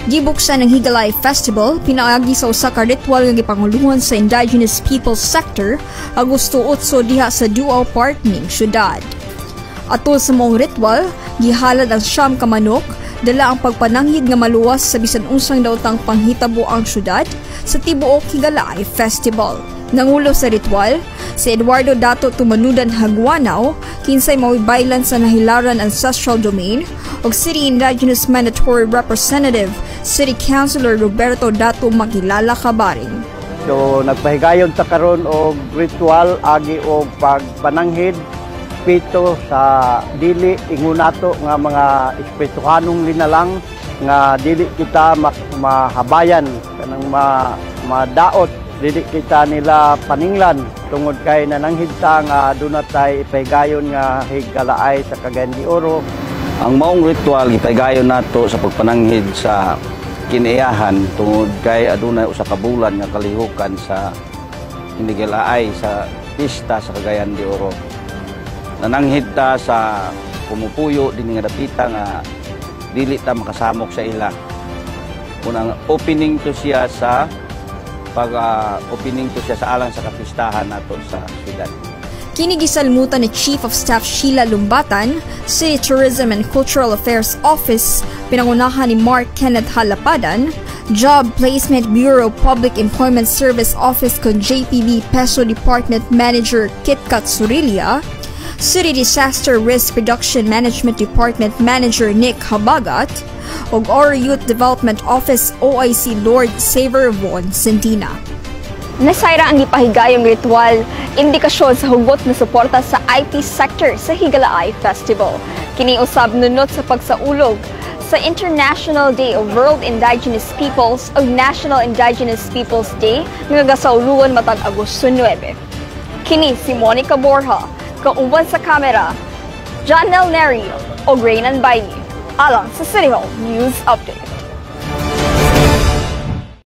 Gibuksan ng Higalay Festival pinaagi sa usa ka ritual nga gipanguluhan sa Indigenous Peoples Sector Agosto 8 diha sa Duao Park ning syudad. Atol sa maong ritual, gihalad ang siyam ka manok, dala ang pagpananghid nga maluwas sa bisan unsang daotang panghitabo ang syudad sa tibuok Higalay Festival. Nangulo sa ritual, si Eduardo Dato Tumanudan Hagwanaw, kinsay mawibaylan sa nahilaran ancestral domain, o City Indigenous Mandatory Representative, City Councilor Roberto Dato Makilala Kabaring. So nagpahigayon ta karon og ritual agi og pagpananghid pito sa dili ingon nato nga mga espirituhanong linalang nga dili kita mahabayan kanang madaot dili kita nila paninglan tungod kay nananghid ta nga dunay ipahigayon nga higalaay sa Cagayan de Oro. Ang maong ritual ipahigayon nato sa pagpananghid sa kiniyahan tungod kay adunay usa ka bulan nga kalihukan sa hinigalaay sa pista sa Cagayan de Oro. Nananghid ta sa pumupuyo din nga dapita nga dili ta makasamok sa ila. Unang opening to siya sa opening to siya sa alang sa kapistahan nato sa siyudad. Kini gisalmutan ni Chief of Staff Sheila Lumbatan, City Tourism and Cultural Affairs Office, pinangunahan ni Mark Kenneth Halapadan, Job Placement Bureau Public Employment Service Office con JPB Peso Department Manager Kitkat Surilia, City Disaster Risk Reduction Management Department Manager Nick Habagat, ug Oro Youth Development Office OIC Lord Saver Von Centina. Nasayra ang gipahigayong ritual, indikasyon sa hugot na suporta sa IT sector sa Higalay Festival. Kini usab nunot sa pagsaulog sa International Day of World Indigenous Peoples o National Indigenous Peoples Day nga gasauluan matag Agosto 9. Kini si Monica Borja, kauban sa kamera, Janelle Neri o Reynan Baini, alang sa City Hall News Update.